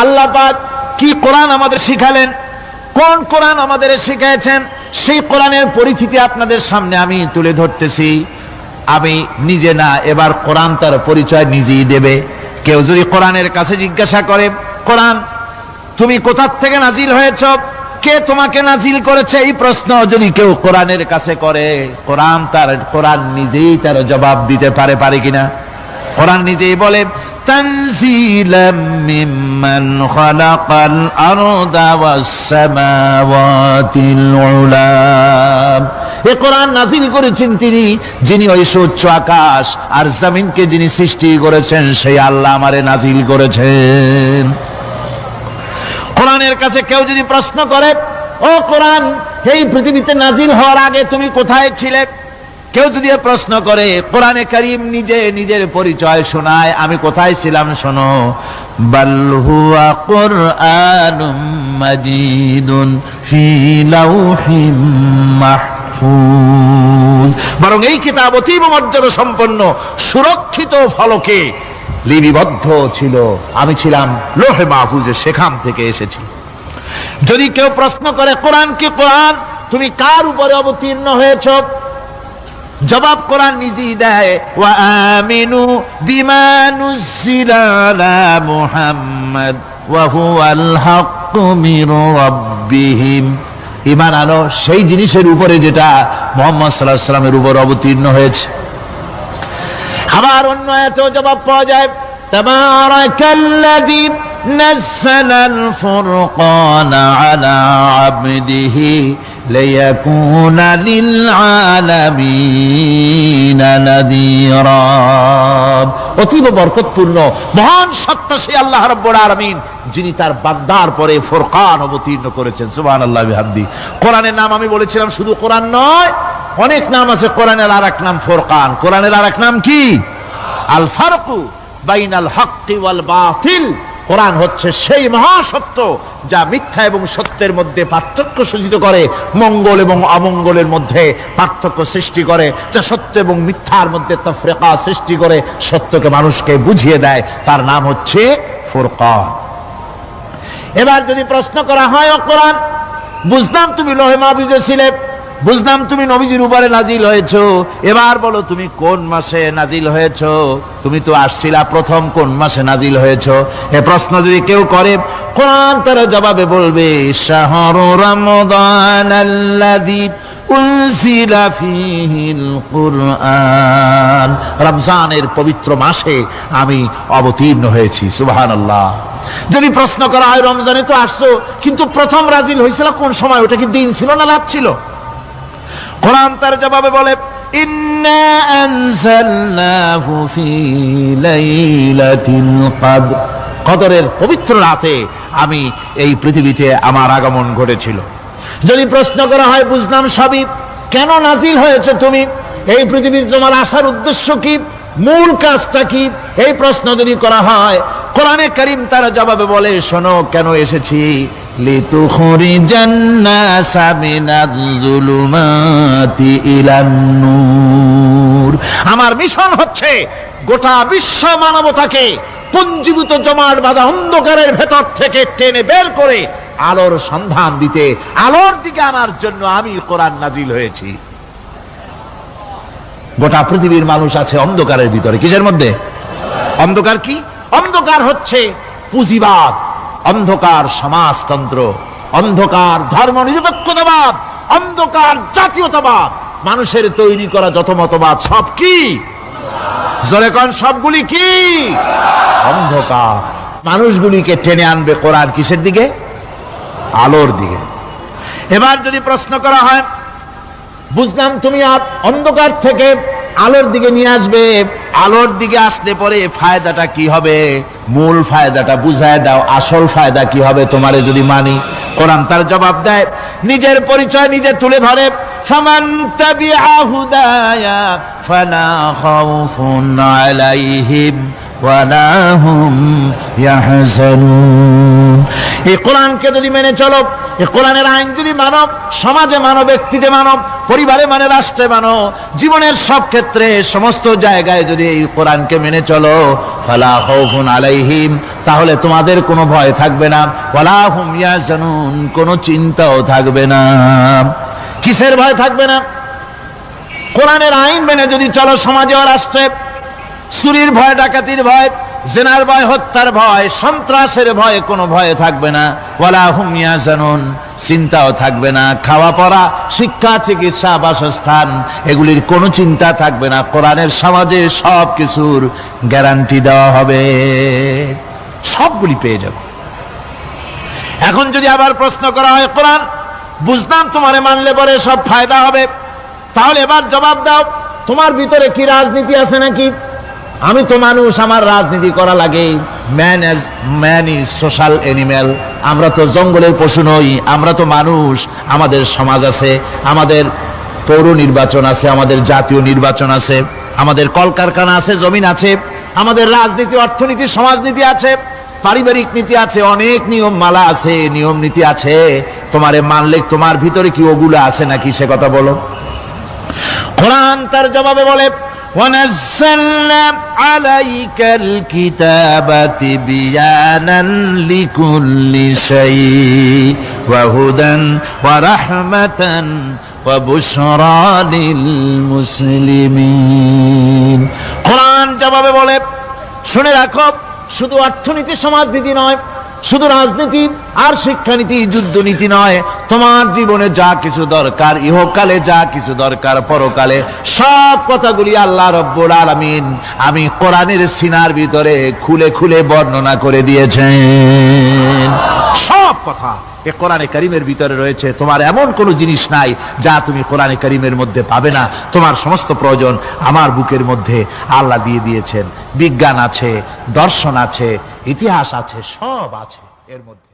আল্লাহ পাক কি কোরআন আমাদের শিখালেন, কোন কোরআন আমাদের শিখিয়েছেন, সেই কোরআনের পরিচিতি আপনাদের সামনে আমি তুলে ধরতেছি। আমি নিজে না, এবার কোরআন তার পরিচয় নিজেই দেবে। কেউ যদি কোরআনের কাছে জিজ্ঞাসা করে, কোরআন তুমি কোথা থেকে নাজিল হয়েছ, কে তোমাকে নাজিল করেছে, এই প্রশ্ন যদি কেউ কোরআনের কাছে করে, কোরআন নিজেই তার জবাব দিতে পারে কিনা? কোরআন নিজেই বলে, তানজিলাম মিম্মান খালাকাল আরদা ওয়াস সামাওয়াতিল উলা। এই কোরআন নাজিল করেছেন তিনি, যিনি ওই সুউচ্চ আকাশ আর জমিনকে যিনি সৃষ্টি করেছেন, সেই আল্লাহ আমারে নাজিল করেছেন। কোরআনের কাছে কেউ যদি প্রশ্ন করে, ও কোরআন, এই পৃথিবীতে নাজিল হওয়ার আগে তুমি কোথায় ছিলে, কেউ যদি প্রশ্ন করে, কোরআনে কারীম নিজে নিজের পরিচয় শোনায়, আমি কোথায় ছিলাম শোনো। বাল হুয়া কুরআনুম মাজিদুন ফি লাউহিম মাহফুজ। বরং এই কিতাব অতীব মর্যাদা সম্পন্ন সুরক্ষিত ফলকে লিপিবদ্ধ ছিল, আমি ছিলাম লোহে মাহফুজে, সেখান থেকে এসেছি। যদি কেউ প্রশ্ন করে, কোরআন কি কোরআন, তুমি কার উপরে অবতীর্ণ হয়েছ, জবাব কোরআন নিজেই দেয়, ওয়া আমিনু বিমা নুজিলা আলা মুহাম্মাদ ওয়া হুয়াল হাক্কু মির রাব্বিহিম। ঈমান আনো সেই জিনিসের উপরে যেটা মুহাম্মদ সাল্লাল্লাহু আলাইহি ওয়াসাল্লামের উপর অবতীর্ণ হয়েছে। আবার অন্য আয়াতেও জবাব পাওয়া যায়, তাবারাকাল্লাযী নাযালাল ফুরকানা আলা আবদিহি লিয়াকুনা লিল আলামিনা নাযীরা। অতীব বরকতপূর্ণ মহান সত্তা সেই আল্লাহ রাব্বুল আলামিন, যিনি তার বান্দার পরে ফুরকান অবতীর্ণ করেছেন। সুবহানাল্লাহি ওয়া বিহামদিহি। কোরআনের নাম আমি বলেছিলাম শুধু কোরআন নয়, অনেক নাম আছে। কোরআনের আরেক নাম ফুরকান। কোরআনের আরেক নাম কি? আল ফারকু বাইনাল হাক্কি ওয়াল বাতিল। কোরআন হচ্ছে সেই মহাসত্য যা মিথ্যা এবং সত্যের মধ্যে পার্থক্য সূচিত করে, মঙ্গল এবং অমঙ্গলের মধ্যে পার্থক্য সৃষ্টি করে, যা সত্য এবং মিথ্যার মধ্যে তাফরিকা সৃষ্টি করে, সত্যকে মানুষকে বুঝিয়ে দেয়। তার নাম হচ্ছে ফুরকান। এবার যদি প্রশ্ন করা হয়, ও কোরআন, বুঝলাম তুমি লোহে মাহফুজে ছিলে, বুঝলাম তুমি নবীজির উপরে নাজিল হয়েছো, এবার বলো তুমি কোন মাসে নাজিল হয়েছো, তুমি তো আসছিলা প্রথম কোন মাসে নাজিল হয়েছো। এ প্রশ্ন যদি কেউ করে, কোরআন তার জবাবে বলবে, শাহরু রমাদানাল্লাযী উনজিলা ফীহিল কুরআন। রমজানের পবিত্র মাসে আমি অবতীর্ণ হয়েছি। সুবহানাল্লাহ। যদি প্রশ্ন করা হয়, রমজানে তো আসছো, কিন্তু প্রথম নাজিল হয়েছিল কোন সময়, ওটা কি দিন ছিল না রাত ছিল? কোরআন তার জবাবে বলে, ইন্না আনজালনাহু ফি লাইলাতিল কদর। কদরের পবিত্র রাতে আমি এই পৃথিবীতে আমার আগমন ঘটেছিল। যদি প্রশ্ন করা হয়, বুঝলাম সবই, কেন নাজিল হয়েছে তুমি, এই পৃথিবীতে তোমার আসার উদ্দেশ্য কি, মূল কাজটা কি, এই প্রশ্ন যদি করা হয়, কোরআনে কারীম তার জবাবে বলে, শোনো কেন এসেছি। লিতুখরিজান নাসা মিনাজ যুলুমাতি ইলান নূর। আমার মিশন হচ্ছে গোটা বিশ্ব মানবতাকে পুঞ্জীভূত জমাট বাঁধা অন্ধকারের ভেতর থেকে টেনে বের করে আলোর সন্ধান দিতে, আলোর দিকে আনার জন্য আমি কোরআন নাজিল হয়েছি। গোটা পৃথিবীর মানুষ আছে অন্ধকারের ভিতরে। কিসের মধ্যে? অন্ধকার কি? অন্ধকার হচ্ছে পুঁজিবাদ, অন্ধকার সমাজতন্ত্র, অন্ধকার ধর্ম নিরপেক্ষতাবাদ, অন্ধকার জাতীয়তাবাদ। মানুষের তৈরি করা যত মতবাদ সব কি? জোরে কোন, সবগুলি কি? অন্ধকার। মানুষগুলিকে টেনে আনবে কোরআন কিসের দিকে? আলোর দিকে। এবার যদি প্রশ্ন করা হয়, বুঝলাম তুমি অন্ধকার থেকে আলোর দিকে নিয়ে আসবে, আলোর দিকে আসলে পরে ফায়দাটা কি হবে, মূল ফায়দাটা বুঝায় দাও, আসল ফায়দা কি হবে তোমারে যদি মানি। কোরআন তার জবাব দেয়, নিজের পরিচয় নিজে তুলে ধরে, ফামান তাবিআ হুদায়া ফালা খাউফুন আলাইহিম ولا هم يحزنون। এই কোরআনকে যদি মেনে চলো, এই কোরআনের আইন যদি মানো, সমাজে মানো, ব্যক্তিতে মানো, পরিবারে মানে, রাষ্ট্রে মানো, জীবনের সব ক্ষেত্রে সমস্ত জায়গায় যদি এই কোরআনকে মেনে চলো, ফালা খাউফুন আলাইহিম, তাহলে তোমাদের কোনো ভয় থাকবে না, ওয়ালা হুম ইয়াহজানুন, কোনো চিন্তাও থাকবে না। কিসের ভয় থাকবে না? কোরআনের আইন মেনে যদি চলো সমাজে ও রাষ্ট্রে, চুরির ভয়, ডাকাতির ভয়, জিনার ভয়, হত্যার ভয়, সন্ত্রাসের ভয়, কোনো ভয় থাকবে না। ওয়ালা হুম ইয়াহজানুন, চিন্তাও থাকবে না। খাওয়া পড়া, শিক্ষা, চিকিৎসা, বাসস্থান, এগুলির কোনো চিন্তা থাকবে না। কোরআনের সমাজে সব কিছুর গ্যারান্টি দেওয়া হবে, সবগুলি পেয়ে যাবে। এখন যদি আবার প্রশ্ন করা হয়, কোরআন বুঝলাম তোমারে মানলে পরে সব ফায়দা হবে, তাহলে এবার জবাব দাও, তোমার ভিতরে কি রাজনীতি আছে নাকি? আমি তো মানুষ, আমার রাজনীতি করা লাগে। ম্যান ইজ সোশ্যাল অ্যানিম্যাল, আমরা তো জঙ্গলের পশু নই, আমরা তো মানুষ। আমাদের সমাজ আছে, আমাদের পৌর নির্বাচন আছে, আমাদের জাতীয় নির্বাচন আছে, আমাদের কলকারখানা আছে, জমিন আছে, আমাদের রাজনীতি, অর্থনীতি, সমাজনীতি আছে, পারিবারিক নীতি আছে, অনেক নিয়ম মালা আছে, নিয়ম নীতি আছে। তোমারে মানলে তোমার ভিতরে কি ওগুলো আছে নাকি, সে কথা বলো। কোরআন তার জবাবে বলে, وَنَزَّلْنَا عَلَيْكَ الْكِتَابَ تِبْيَانًا لِكُلِّ شَيْءٍ وَهُدًى وَرَحْمَةً وَبُشْرَى لِلْمُسْلِمِينَ। কোরআন জবাবে বলে, শুনে রাখো, শুধু অর্থনীতি, সমাজনীতি নয়, শুধু রাজনীতি আর শিক্ষানীতি, যুদ্ধনীতি নয়, তোমার জীবনে যা কিছু দরকার, ইহকালে যা কিছু দরকার, পরকালে, সব কথাগুলি আল্লাহ রব্বুল আলামিন আমি কোরআনের সিনার ভিতরে খুলে খুলে বর্ণনা করে দিয়েছেন। সব কথা এ কোরআনে কারীমের ভিতরে রয়েছে। তোমার এমন কোনো জিনিস নাই যা তুমি কোরআনে কারীমের মধ্যে পাবে না। তোমার সমস্ত প্রয়োজন আমার বুকের মধ্যে আল্লাহ দিয়ে দিয়েছেন। বিজ্ঞান আছে, দর্শন আছে, ইতিহাস আছে, সব আছে এর মধ্যে।